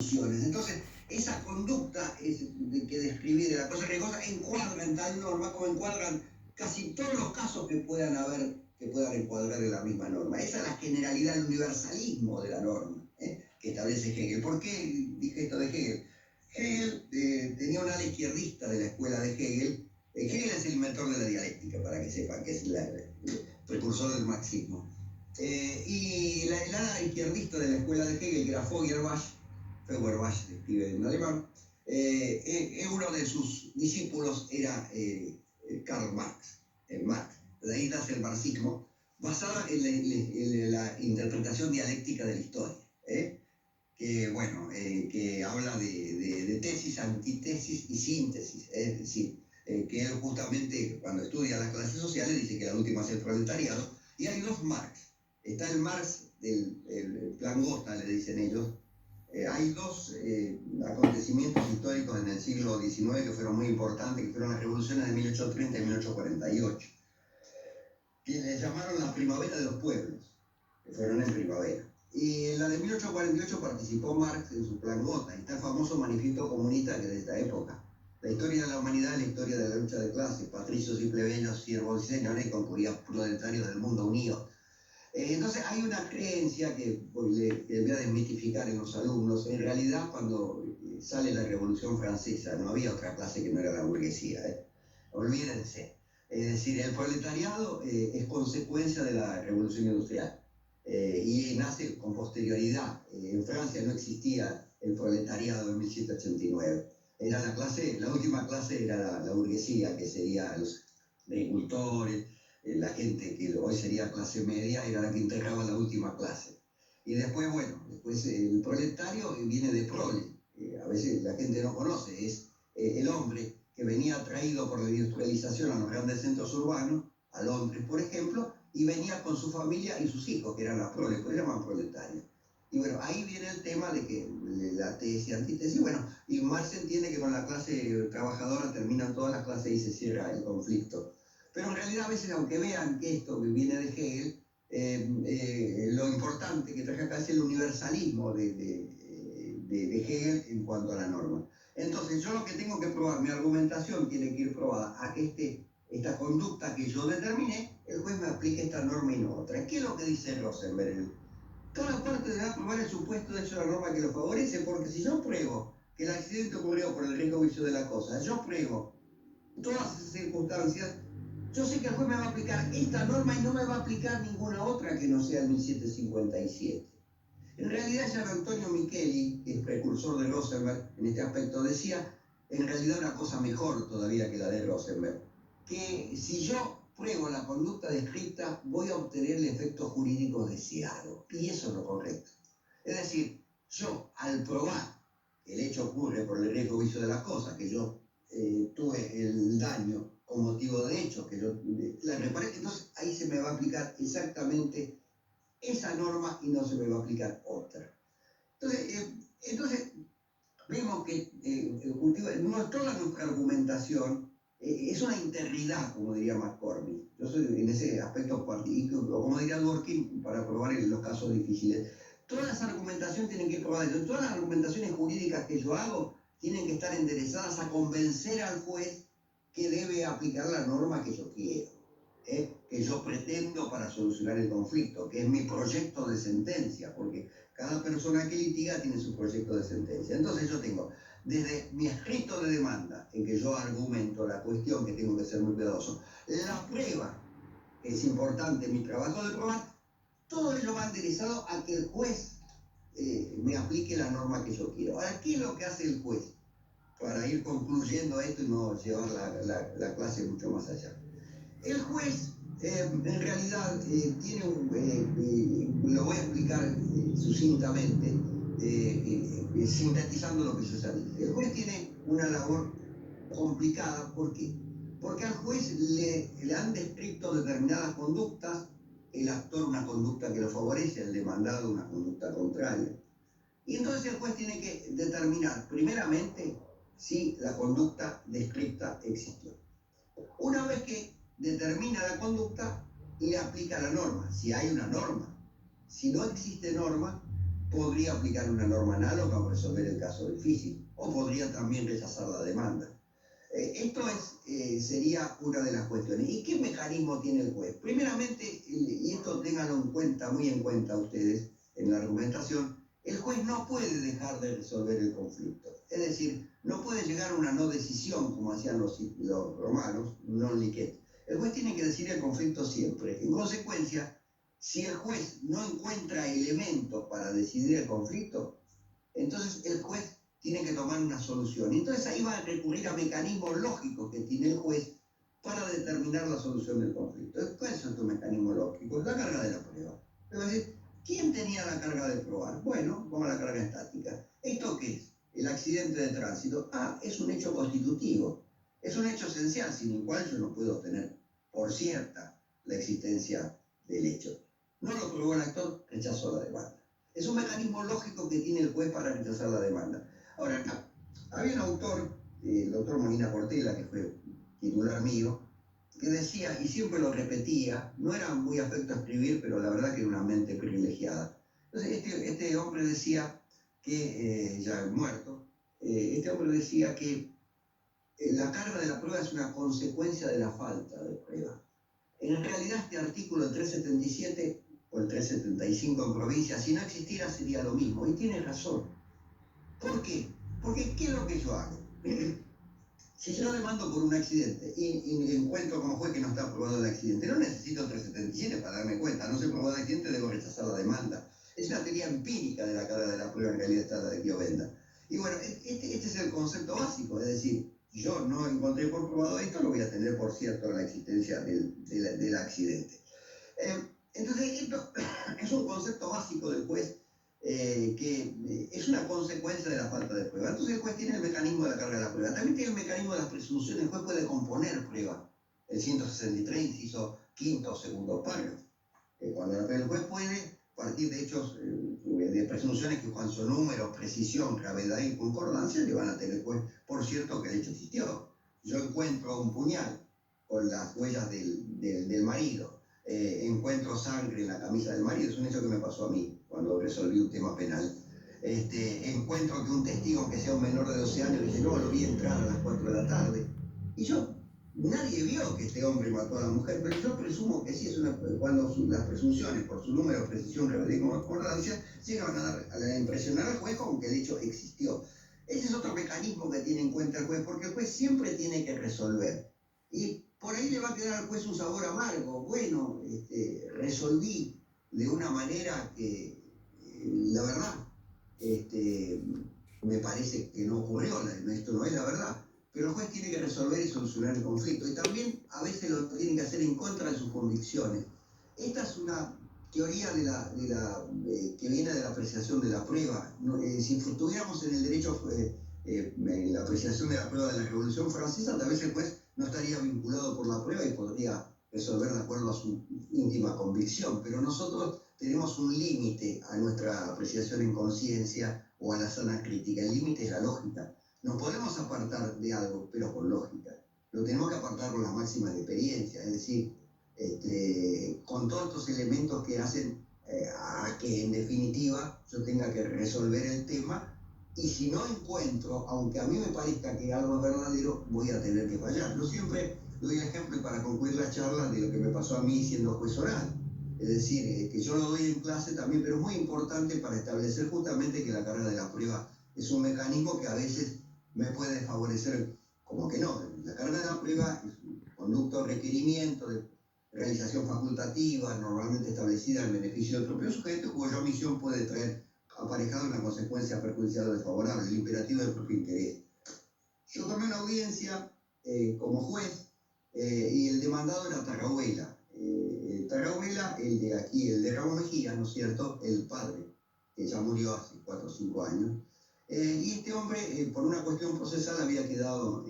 soluciones. Entonces, esa conducta que describí de la cosa que cosa encuadra en tal norma como encuadran casi todos los casos que puedan haber, que puedan encuadrar en la misma norma. Esa es la generalidad, el universalismo de la norma, que establece Hegel. ¿Por qué dije esto de Hegel? Hegel tenía un ala izquierdista de la escuela de Hegel. Hegel es el inventor de la dialéctica, para que sepan, que es el precursor del marxismo. Y el ala izquierdista de la escuela de Hegel, que era Feuerbach, escribe en alemán, uno de sus discípulos era Karl Marx, Marx. De ahí nace el marxismo, basada en la interpretación dialéctica de la historia, que, bueno, que habla de tesis, antítesis y síntesis, es decir, que él justamente cuando estudia las clases sociales dice que la última es el proletariado, y hay dos Marx. Está el Marx del plan Gotha, le dicen ellos. Hay dos acontecimientos históricos en el siglo XIX que fueron muy importantes, que fueron las revoluciones de 1830 y 1848, que le llamaron la primavera de los pueblos, que fueron en primavera. Y en la de 1848 participó Marx en su plan Gotha, y está el famoso manifiesto comunista que es de esta época. La historia de la humanidad es la historia de la lucha de clases, patricios y plebeyos, siervos y señores, con proletarios del mundo unidos. Entonces hay una creencia que voy a desmitificar en los alumnos. En realidad, cuando sale la Revolución Francesa, no había otra clase que no era la burguesía. Olvídense. Es decir, el proletariado es consecuencia de la Revolución Industrial y nace con posterioridad. En Francia no existía el proletariado en 1789. Era la última clase era la burguesía, que sería los agricultores, la gente que hoy sería clase media, era la que integraba la última clase. Y después, bueno, el proletario viene de prole. A veces la gente no conoce, es el hombre que venía atraído por la industrialización a los grandes centros urbanos, a Londres, por ejemplo, y venía con su familia y sus hijos, que eran las proles, pues llaman proletarios. Y bueno, ahí viene el tema de que la tesis, antítesis, bueno, y Marx entiende que con la clase trabajadora terminan todas las clases y se cierra el conflicto. Pero en realidad a veces, aunque vean que esto que viene de Hegel, lo importante que traje acá es el universalismo de Hegel en cuanto a la norma. Entonces yo lo que tengo que probar, mi argumentación tiene que ir probada a que esta conducta que yo determiné, el juez me aplique esta norma y no otra. ¿Qué es lo que dice Rosenberg? Toda parte deberá probar el supuesto de hecho de la norma que lo favorece, porque si yo pruebo que el accidente ocurrió por el riesgo vicio de la cosa, yo pruebo todas esas circunstancias, yo sé que el juez me va a aplicar esta norma y no me va a aplicar ninguna otra que no sea el 1757. En realidad, ya Antonio Micheli, que es precursor de Rosenberg en este aspecto, decía en realidad una cosa mejor todavía que la de Rosenberg, que si yo pruebo la conducta descrita, voy a obtener el efecto jurídico deseado, y eso es lo correcto. Es decir, yo al probar que el hecho ocurre por el riesgo vicio de las cosas, que yo tuve el daño con motivo de hecho, que yo la reparé, entonces ahí se me va a aplicar exactamente esa norma y no se me va a aplicar otra. Entonces vemos que toda nuestra argumentación es una integridad, como diría McCormick. Yo soy en ese aspecto particular, o como diría Dworkin, para probar en los casos difíciles. Todas las argumentaciones tienen que ir probadas. Todas las argumentaciones jurídicas que yo hago tienen que estar enderezadas a convencer al juez que debe aplicar la norma que yo quiero, que yo pretendo para solucionar el conflicto, que es mi proyecto de sentencia, porque cada persona que litiga tiene su proyecto de sentencia. Entonces yo tengo, desde mi escrito de demanda, en que yo argumento la cuestión, que tengo que ser muy cuidadoso, la prueba, que es importante, mi trabajo de probar, todo ello va enderezado a que el juez me aplique la norma que yo quiero. Ahora, ¿qué es lo que hace el juez? Para ir concluyendo esto y no llevar la clase mucho más allá. El juez, en realidad, tiene lo voy a explicar sucintamente, sintetizando lo que yo ya dije. El juez tiene una labor complicada. ¿Por qué? Porque al juez le han descrito determinadas conductas, el actor una conducta que lo favorece, el demandado una conducta contraria. Y entonces el juez tiene que determinar, primeramente, si la conducta descrita existió. Una vez que determina la conducta, le aplica la norma, si hay una norma. Si no existe norma, podría aplicar una norma análoga o resolver el caso difícil, o podría también rechazar la demanda. Esto sería una de las cuestiones. ¿Y qué mecanismo tiene el juez? Primeramente, y esto ténganlo en cuenta, muy en cuenta ustedes en la argumentación, el juez no puede dejar de resolver el conflicto. Es decir, no puede llegar a una no decisión, como hacían los romanos, non liquet. El juez tiene que decidir el conflicto siempre. En consecuencia, si el juez no encuentra elementos para decidir el conflicto, entonces el juez tiene que tomar una solución. Entonces ahí va a recurrir a mecanismos lógicos que tiene el juez para determinar la solución del conflicto. ¿Cuál es tu mecanismo lógico? La carga de la prueba. Es decir, ¿quién tenía la carga de probar? Bueno, vamos a la carga estática. ¿Esto qué es? El accidente de tránsito. Es un hecho constitutivo. Es un hecho esencial, sin el cual yo no puedo tener por cierta la existencia del hecho. No lo probó el actor, rechazó la demanda. Es un mecanismo lógico que tiene el juez para rechazar la demanda. Ahora, había un autor, el doctor Molina Portela, que fue titular mío, que decía, y siempre lo repetía, no era muy afecto a escribir, pero la verdad que era una mente privilegiada. Entonces, este hombre decía que, ya muerto, este hombre decía que la carga de la prueba es una consecuencia de la falta de prueba. En realidad, este artículo 377 o el 375 en provincia, si no existiera sería lo mismo, y tiene razón. ¿Por qué? Porque ¿qué es lo que yo hago? Si yo demando por un accidente y encuentro como juez que no está aprobado el accidente, no necesito el 377 para darme cuenta, no se aprobó el accidente, debo rechazar la demanda. Es una teoría empírica de la carga de la prueba, en realidad está la de Chiovenda. Y bueno, este es el concepto básico, es decir, yo no encontré por probado esto, lo voy a tener por cierto la existencia del accidente. Entonces, esto es un concepto básico del juez que es una consecuencia de la falta de prueba. Entonces el juez tiene el mecanismo de la carga de la prueba. También tiene el mecanismo de las presunciones. El juez puede componer prueba. El 163, inciso quinto, segundo párrafo. Cuando el juez puede partir de hechos, de presunciones que cuando son números, precisión, gravedad y concordancia, le van a tener juez, por cierto, que el hecho existió. Yo encuentro un puñal con las huellas del marido. Encuentro sangre en la camisa del marido, es un hecho que me pasó a mí cuando resolví un tema penal. Encuentro que un testigo, que sea un menor de 12 años, dice, no, lo vi entrar a las 4 de la tarde. Y nadie vio que este hombre mató a la mujer, pero yo presumo que sí, cuando las presunciones, por su número, precisión, gravedad y concordancia, llegan a impresionar al juez como que el hecho existió. Ese es otro mecanismo que tiene en cuenta el juez, porque el juez siempre tiene que resolver. Y por ahí le va a quedar al juez un sabor amargo. Bueno, resolví de una manera que, la verdad, me parece que no ocurrió, esto no es la verdad. Pero el juez tiene que resolver y solucionar el conflicto. Y también a veces lo tiene que hacer en contra de sus convicciones. Esta es una teoría que viene de la apreciación de la prueba. Si estuviéramos en el derecho, en la apreciación de la prueba de la Revolución Francesa, tal vez el juez no estaría vinculado por la prueba y podría resolver de acuerdo a su íntima convicción. Pero nosotros tenemos un límite a nuestra apreciación en conciencia o a la sana crítica. El límite es la lógica. Nos podemos apartar de algo, pero con lógica. Lo tenemos que apartar con las máximas de experiencia, es decir, con todos estos elementos que hacen a que en definitiva yo tenga que resolver el tema, y si no encuentro, aunque a mí me parezca que algo es verdadero, voy a tener que fallar. Yo siempre doy el ejemplo para concluir la charla de lo que me pasó a mí siendo juez oral. Es decir, que yo lo doy en clase también, pero es muy importante para establecer justamente que la carga de la prueba es un mecanismo que a veces me puede favorecer, como que no. La carga de la prueba es un conducto requerimiento de realización facultativa, normalmente establecida en beneficio del propio sujeto, cuya omisión puede traer aparejado una consecuencia perjudicial o desfavorable, el imperativo del propio interés. Yo tomé una audiencia como juez y el demandado era Tarrahuela. Tarrahuela, el de aquí, el de Raúl Mejía, ¿no es cierto?, el padre, que ya murió hace 4 o 5 años. Y este hombre, por una cuestión procesal, había quedado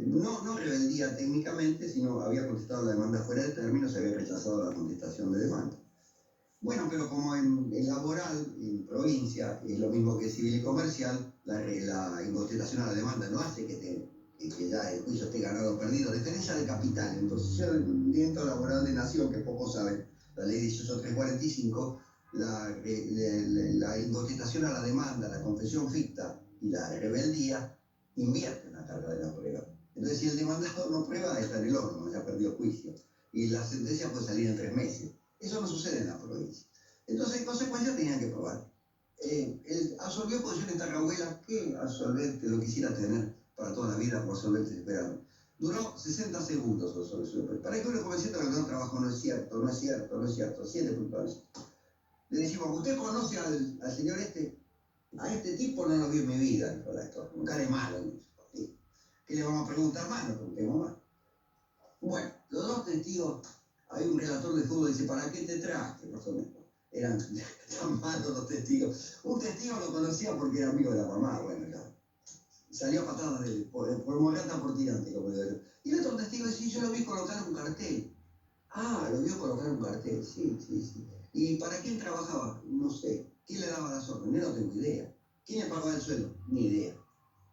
no rebeldía técnicamente, sino había contestado la demanda fuera de términos, se había rechazado la contestación de demanda. Bueno, pero como en laboral, en provincia, es lo mismo que civil y comercial, la incontestación a la demanda no hace que ya el juicio esté ganado o perdido, defensa de capital. Entonces, el ordenamiento laboral de nación, que pocos saben, la ley 18345, la incontestación a la demanda, la confesión ficta y la rebeldía invierten la carga de la prueba. Entonces, si el demandado no prueba, está en el horno, ya perdió el juicio. Y la sentencia puede salir en 3 meses. Eso no sucede en la provincia. Entonces, en consecuencia, tenían que probar. Él absolvió posición en Tarrahuela. ¿Qué absolvente lo quisiera tener para toda la vida por absolvente esperando? Duró 60 segundos la absolución. Para que uno convenciera que no trabajo, no es cierto, no es cierto, no es cierto. 7 puntos. Le decimos, ¿usted conoce al señor este? A este tipo no lo vi en mi vida, dijo el actor. Un cara de malo. ¿Sí? ¿Qué le vamos a preguntar más? No preguntemos más. Bueno, los dos testigos, hay un relator de fútbol que dice, ¿para qué te traje? Más o menos. Eran tan malos los testigos. Un testigo lo conocía porque era amigo de la mamá, bueno, ya. Salió a patadas por Morata por tirante, como digo. Y el otro testigo dice, yo lo vi colocar un cartel. Ah, lo vio colocar un cartel, sí, sí, sí. ¿Y para quién trabajaba? No sé. ¿Quién le daba las órdenes? No tengo idea. ¿Quién le pagaba el sueldo? Ni idea.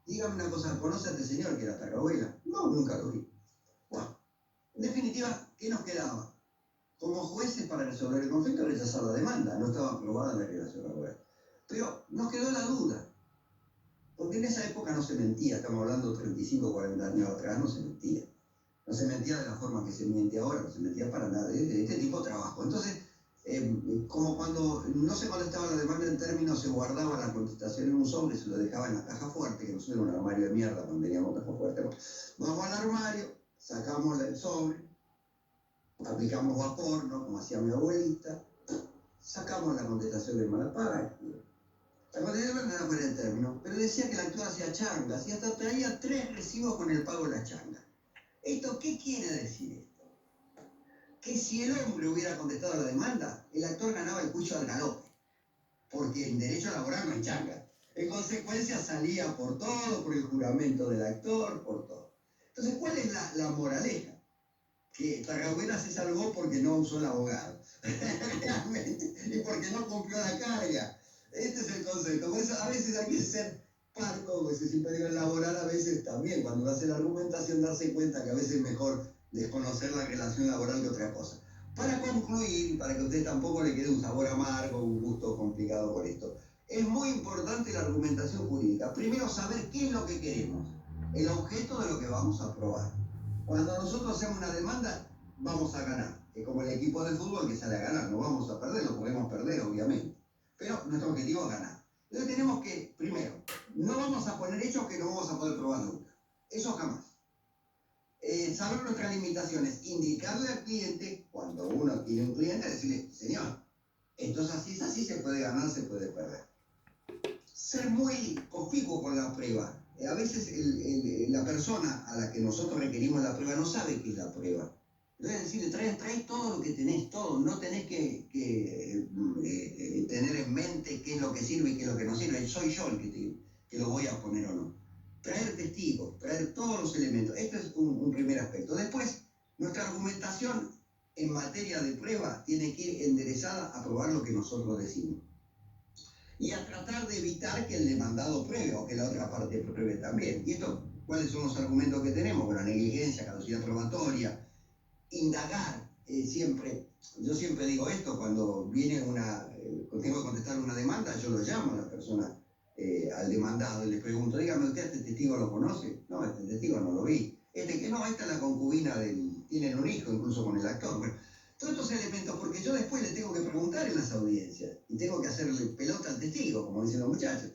Dígame una cosa, ¿conoce a este señor que era Tarrahuela? No, nunca lo vi. Bueno, en definitiva, ¿qué nos quedaba? Como jueces para resolver el conflicto, rechazar la demanda. No estaba aprobada la relación laboral. Pero nos quedó la duda. Porque en esa época no se mentía. Estamos hablando de 35, 40 años atrás, no se mentía. No se mentía de la forma que se miente ahora, no se mentía para nada, de este tipo de trabajo. Entonces, como cuando no se contestaba la demanda en términos, se guardaba la contestación en un sobre, se lo dejaba en la caja fuerte, que nosotros era un armario de mierda cuando teníamos caja fuerte. Vamos al armario, sacamos el sobre, aplicamos vapor, ¿no? Como hacía mi abuelita, sacamos la contestación de Malapara. La contestación no era fuera del término, pero decía que el actor hacía changas y hasta traía 3 recibos con el pago de las changas. ¿Esto qué quiere decir esto? Que si el hombre hubiera contestado a la demanda, el actor ganaba el juicio al galope, porque en derecho laboral no hay changa. En consecuencia salía por todo, por el juramento del actor, por todo. Entonces, ¿cuál es la moraleja? Que Tarrahuela se salvó porque no usó el abogado, realmente, y porque no cumplió la carga. Este es el concepto. Por eso a veces hay que ser parco, como se siempre digo, elaborar a veces también, cuando uno hace la argumentación, darse cuenta que a veces es mejor desconocer la relación laboral que otra cosa. Para concluir, para que a usted tampoco le quede un sabor amargo, un gusto complicado por esto, es muy importante la argumentación jurídica. Primero, saber qué es lo que queremos, el objeto de lo que vamos a probar. Cuando nosotros hacemos una demanda, vamos a ganar. Es como el equipo de fútbol que sale a ganar, no vamos a perder, lo podemos perder, obviamente. Pero nuestro objetivo es ganar. Entonces tenemos que, primero, no vamos a poner hechos que no vamos a poder probar nunca. Eso jamás. Saber nuestras limitaciones, indicarle al cliente, cuando uno tiene un cliente, decirle, señor, esto es así, se puede ganar, se puede perder. Ser muy conspicuo con la prueba. A veces la persona a la que nosotros requerimos la prueba no sabe qué es la prueba. Entonces decirle, trae todo lo que tenés, todo. No tenés que tener en mente qué es lo que sirve y qué es lo que no sirve. Soy yo el que lo voy a poner o no. Traer testigos, traer todos los elementos. Este es un primer aspecto. Después, nuestra argumentación en materia de prueba tiene que ir enderezada a probar lo que nosotros decimos. Y a tratar de evitar que el demandado pruebe o que la otra parte pruebe también. ¿Y esto cuáles son los argumentos que tenemos? Bueno, negligencia, caducidad probatoria, indagar. Yo siempre digo esto, cuando viene tengo que contestar una demanda, yo lo llamo a la persona, al demandado, y le pregunto, dígame, ¿usted a este testigo lo conoce? No, este testigo no lo vi. Que no, esta es la concubina tienen un hijo incluso con el actor. Bueno, todos estos elementos, porque yo después le tengo que preguntar en las audiencias y tengo que hacerle pelota al testigo, como dicen los muchachos.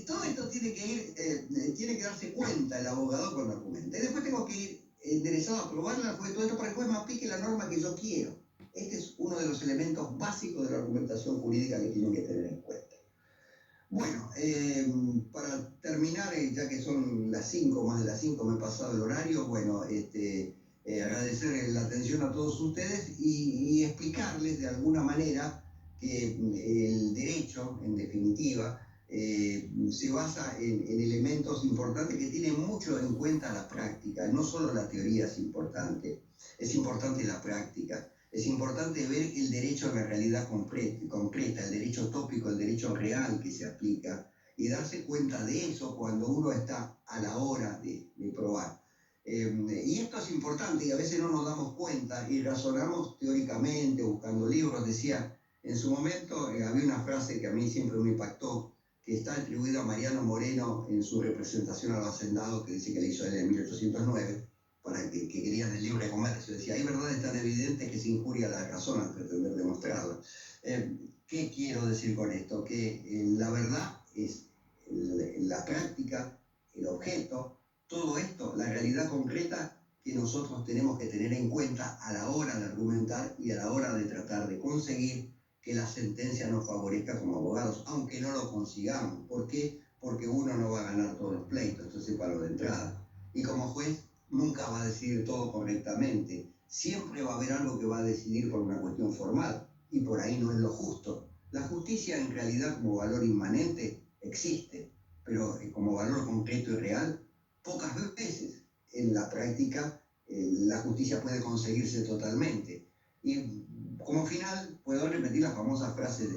Todo esto tiene que darse cuenta el abogado cuando argumenta. Y después tengo que ir enderezado a probarla, porque todo esto para que el juez me aplique la norma que yo quiero. Este es uno de los elementos básicos de la argumentación jurídica que tienen que tener en cuenta. Bueno, para terminar, ya que son las 5, más de las 5 me he pasado el horario, bueno, agradecer la atención a todos ustedes y explicarles de alguna manera que el derecho, en definitiva, se basa en elementos importantes que tienen mucho en cuenta la práctica. No solo la teoría es importante la práctica. Es importante ver el derecho en la realidad concreta, el derecho tópico, el derecho real que se aplica, y darse cuenta de eso cuando uno está a la hora de probar. Y esto es importante y a veces no nos damos cuenta y razonamos teóricamente, buscando libros. Decía En su momento había una frase que a mí siempre me impactó, que está atribuida a Mariano Moreno en su representación al hacendado, que dice que le hizo él en 1809, para que querían el libre comercio. Decía, hay verdades tan evidentes que se injuria la razón al pretender demostrarla. ¿Qué quiero decir con esto? Que la verdad es la práctica, el objeto, todo esto, la realidad concreta que nosotros tenemos que tener en cuenta a la hora de argumentar y a la hora de tratar de conseguir que la sentencia nos favorezca como abogados, aunque no lo consigamos. ¿Por qué? Porque uno no va a ganar todos los pleitos, esto es palo de entrada. Y como juez nunca va a decidir todo correctamente. Siempre va a haber algo que va a decidir por una cuestión formal, y por ahí no es lo justo. La justicia en realidad como valor inmanente existe, pero como valor concreto y real, pocas veces en la práctica la justicia puede conseguirse totalmente. Y como final puedo repetir la famosa frase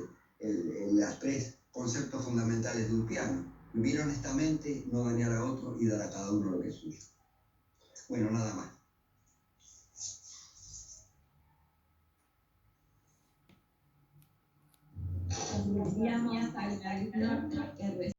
de las 3 conceptos fundamentales de un piano: vivir honestamente, no dañar a otro y dar a cada uno lo que es suyo. Bueno, nada más. Enviamos al alumno que